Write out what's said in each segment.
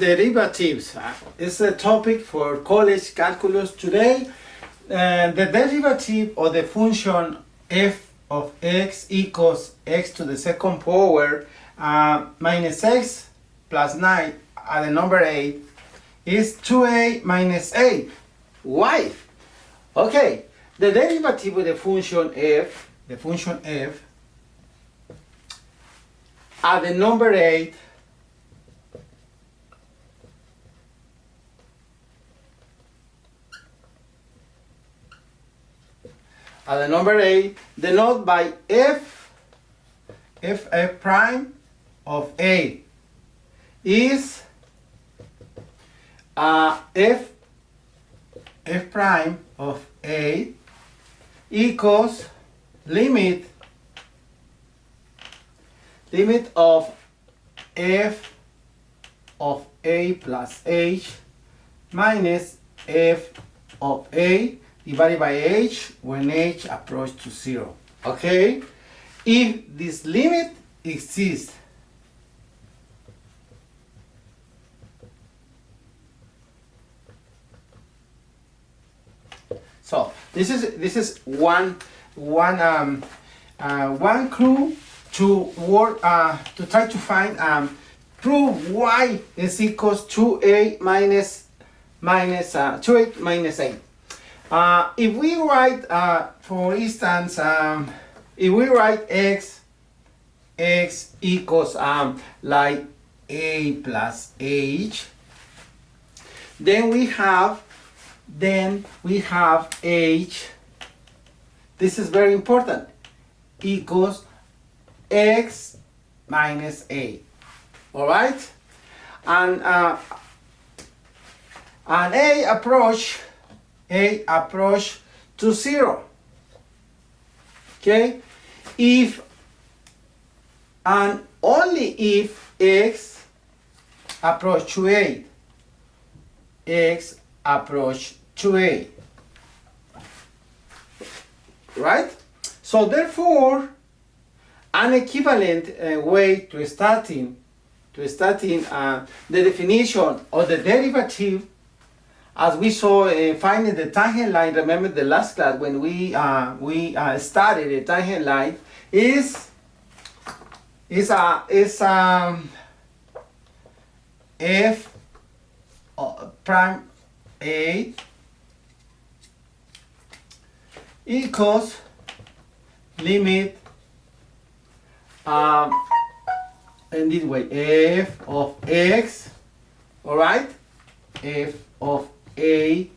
Derivatives is a topic for college calculus today. The derivative of the function f of x equals x to the second power minus x plus 9 at the number 8 is 2a minus 8. Why? Okay, the derivative of the function f at the number 8 denoted by f prime of a is f prime of a equals limit of f of a plus h minus f of a divided by h when h approaches to 0. Okay? If this limit exists, so this is one clue to work to try to find prove y is equals 2a minus 2a minus 8. If we write, for instance, if we write x equals like a plus h, then we have h. This is very important. Equals x minus a. All right, and a approach to 0. Okay, if and only if x approach to a, right? So therefore, an equivalent way to starting the definition of the derivative, as we saw finding the tangent line. Remember the last class when we studied the tangent line is f prime a equals limit in this way f of x, all right, f of a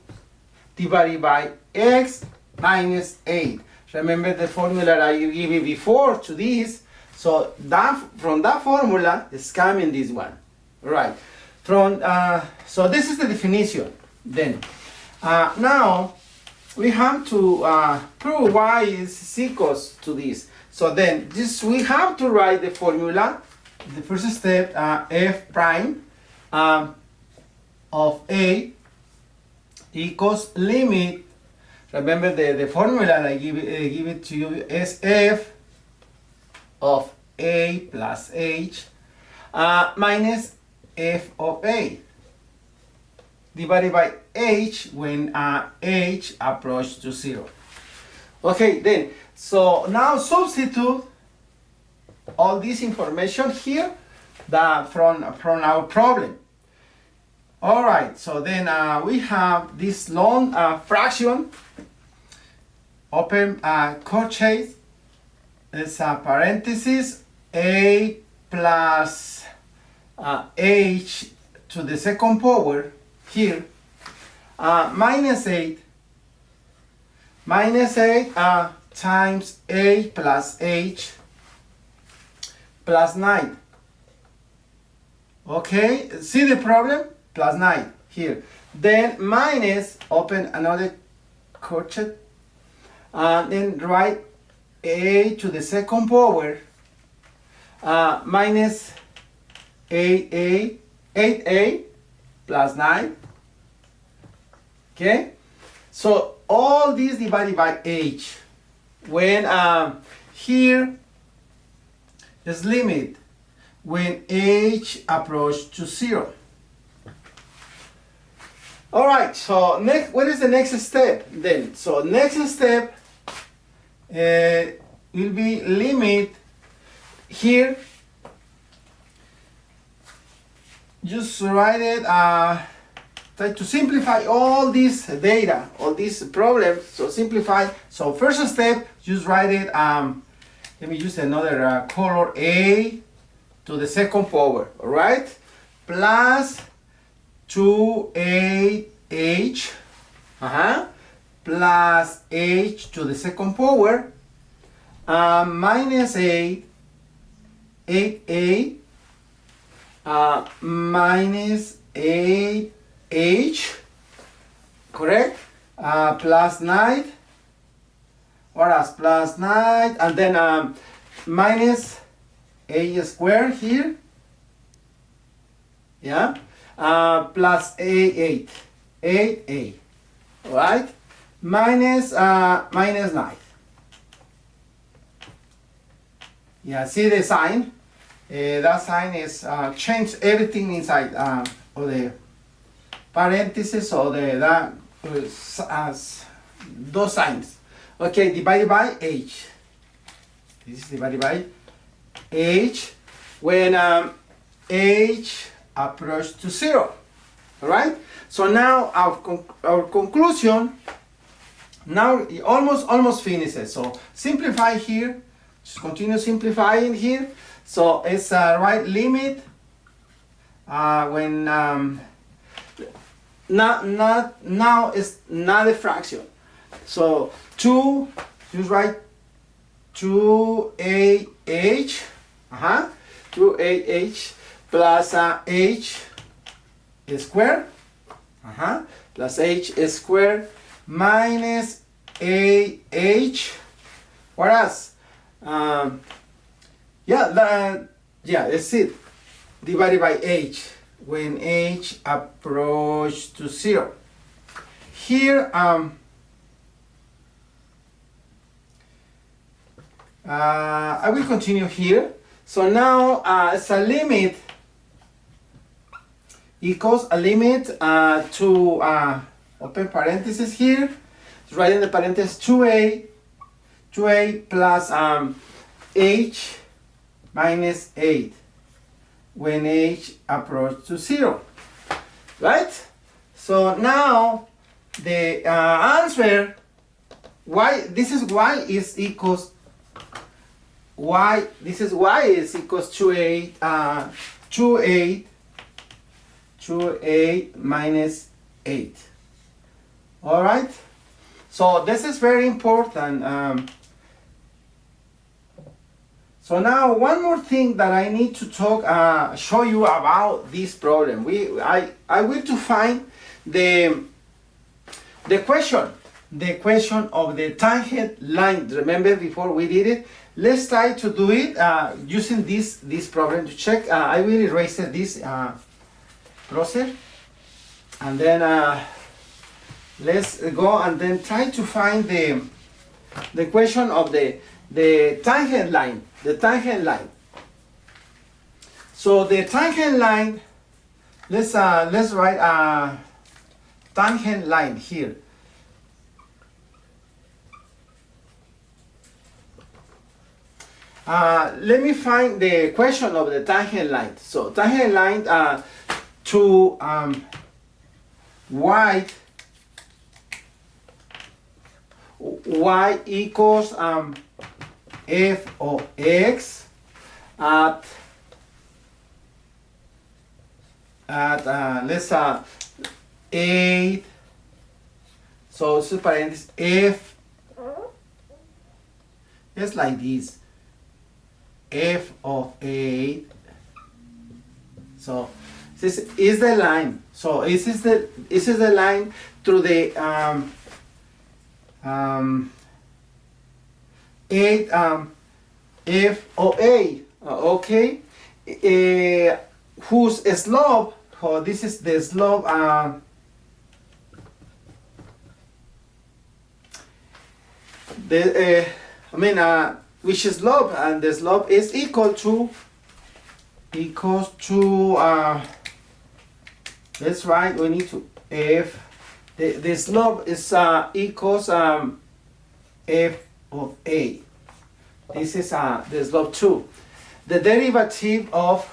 divided by x minus 8. Remember the formula I gave you before to this. So that from that formula is coming this one, right? So this is the definition. Then now we have to prove y is equals to this. So then we have to write the formula. The first step, f prime of a equals limit. Remember the formula I give it to you is f of a plus h minus f of a divided by h when h approaches to 0. Okay, then so now substitute all this information here from our problem. All right, so then we have this long fraction, open quotient, it's a parenthesis, a plus h to the second power here, minus 8 times a plus h plus 9. Okay, see the problem? Plus 9 here. Then minus, open another quotient, and then write a to the second power minus 8a plus 9. Okay, so all these divided by h when here is limit when h approach to 0. All right, so next, what is the next step then? So next step will be limit here. Just write it, try to simplify all this data, all these problems. So simplify. So first step, just write it, let me use another color, a to the second power, all right? Plus 2h, plus h to the second power, minus 8a, minus 8h, correct? Plus 9, whereas plus 9, and then minus a squared here, yeah, plus 8a, right? Minus 9. Yeah, see the sign? That sign is change everything inside of the parentheses or those signs. Okay, divided by h. This is divided by h when h approaches to 0. All right. So now our conclusion. Now it almost finishes. So simplify here. Just continue simplifying here. So it's right limit when now it's not a fraction. So 2, just write 2ah 2ah plus h squared plus h squared minus ah, whereas that's it, divided by h when h approaches to 0. Here I will continue here. So now it's a limit equals a limit to open parenthesis here. Just write in the parenthesis 2a plus h minus 8 when h approaches to 0, right? So now the answer, this is y is equals 2a minus 8. All right. So this is very important. So now one more thing that I need to show you about this problem. I will to find the question of the tangent line. Remember before we did it? Let's try to do it using this problem to check. I will erase this process, and then let's go and then try to find the question of the tangent line. The tangent line. So the tangent line, let's write a tangent line here. Let me find the question of the tangent line. So tangent line to y equals f of x at let's 8. So it's parenthesis f, just like this, f of 8. So this is the line. So this is the line through the 8 f of a, okay, whose slope, this is the slope, which is slope, and the slope is equals to That's right. We need to f. The slope is equals f of a. This is the slope 2. The derivative of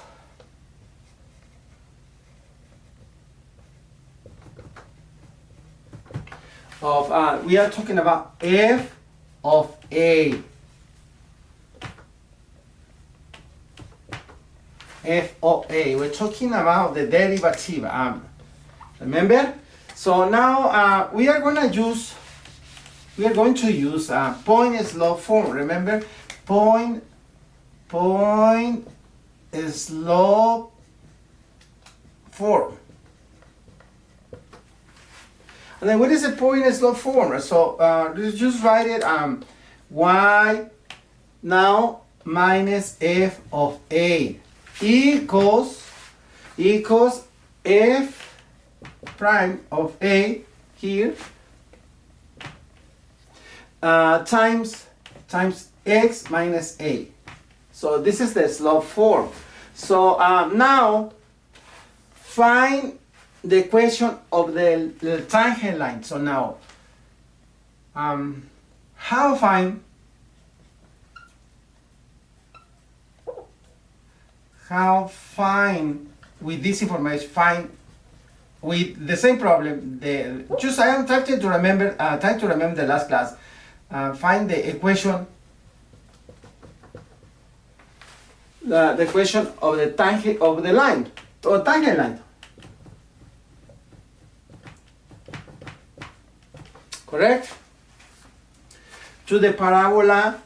we are talking about f of a. F of a. We're talking about the derivative. Remember? So now we are going to use point slope form. Remember, point slope form. And then what is the point slope form? So just write it y now minus f of a equals f prime of a here times x minus a. So this is the slope form. So now find the equation of the tangent line. So now how find with this information, find with the same problem, I am trying to remember the last class, find the equation, the equation of the tangent of the line, or tangent line. Correct? To the parabola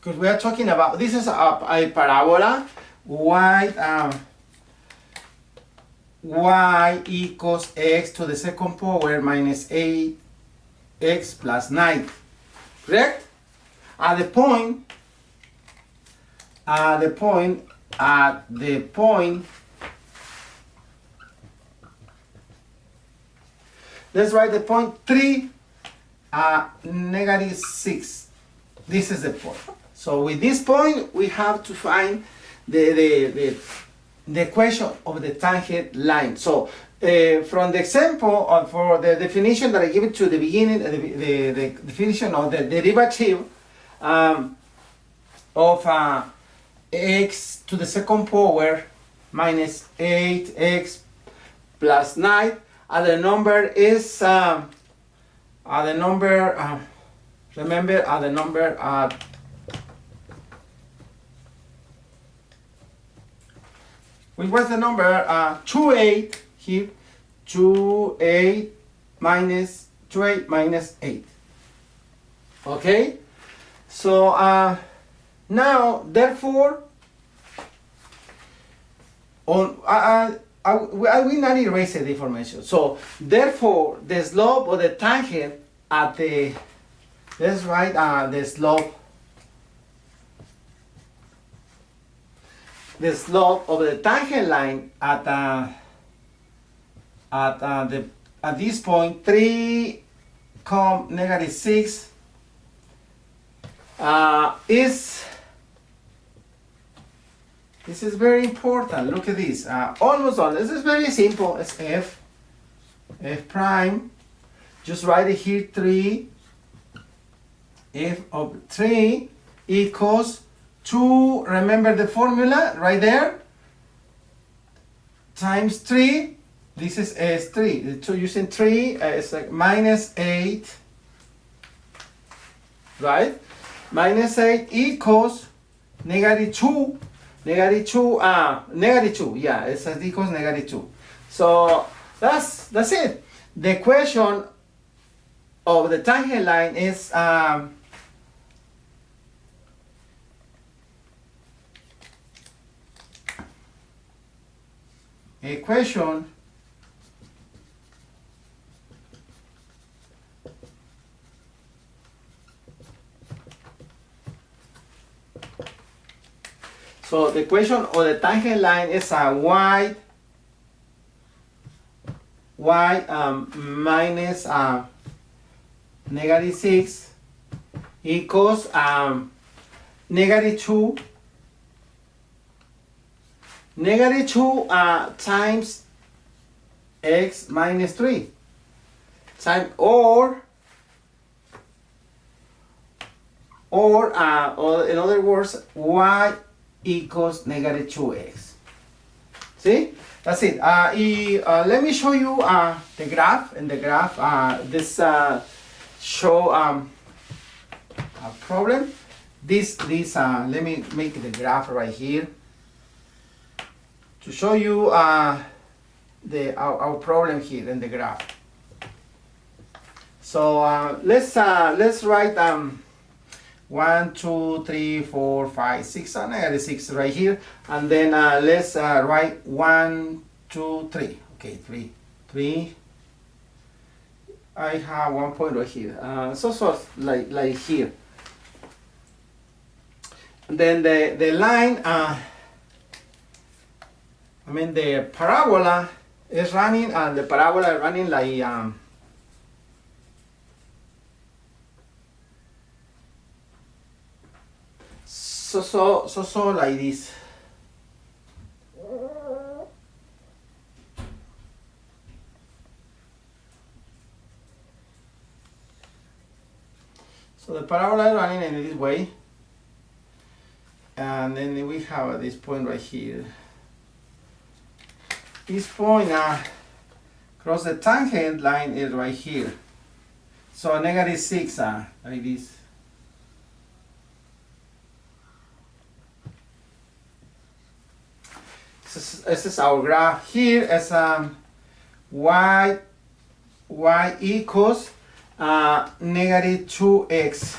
because we are talking about, this is a parabola, y equals x to the second power minus 8x plus 9. Correct? At the point, let's write the point 3, negative 6. This is the point. So with this point, we have to find the equation of the tangent line. So from the example, for the definition that I give it to the beginning, the definition of the derivative of x to the second power minus 8x plus 9, and the number is which was the number 28 here, 28 minus 8. Okay, so now therefore I will not erase the information. So therefore the slope of the tangent at the, let's write the slope of the tangent line at this point 3, negative 6 is, this is very important. Look at this. Almost done. This is very simple. It's f prime. Just write it here 3. F of 3 equals 2. Remember the formula right there? Times 3. This is S3. So using 3, it's like minus 8. Right? Minus 8 equals negative 2. Negative 2, yeah, it equals negative 2. So that's it. The equation of the tangent line is equation so the equation of the tangent line is y minus negative 6 equals negative 2 negative 2 times x minus 3 time or in other words, y equals negative 2x. See? That's it. Let me show you the graph. In the graph, this show a problem. Let me make the graph right here to show you our problem here in the graph. So let's write 1, 2, 3, 4, 5, 6, negative 6 right here, and then let's write 1, 2, 3. Okay, 3. I have 1 point right here. So like here. And then the line, the parabola is running, and the parabola is running like so like this. So the parabola is running in this way, and then we have this point right here. This point across the tangent line is right here. So negative 6 like this. This is our graph. Here is y equals negative 2x,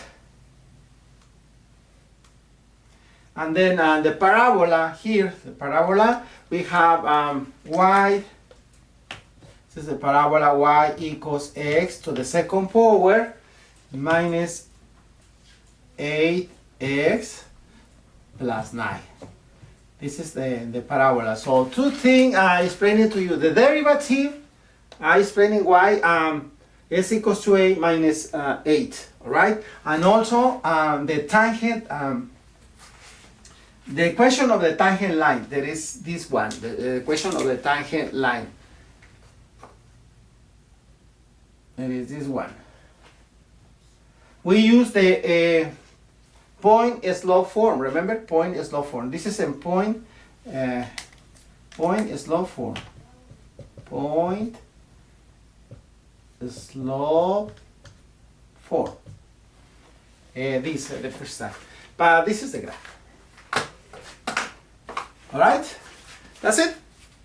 and then the parabola here, we have y. This is the parabola y equals x to the second power minus 8x plus 9. This is the parabola. So two things I explained it to you. The derivative, I explaining why s equals to a minus 8. All right, and also the tangent. The equation of the tangent line. There is this one. The equation of the tangent line. There is this one. We use the point slope form. Remember, point slope form. This is a point slope form. Point slope form. This the first time, but this is the graph. All right, that's it.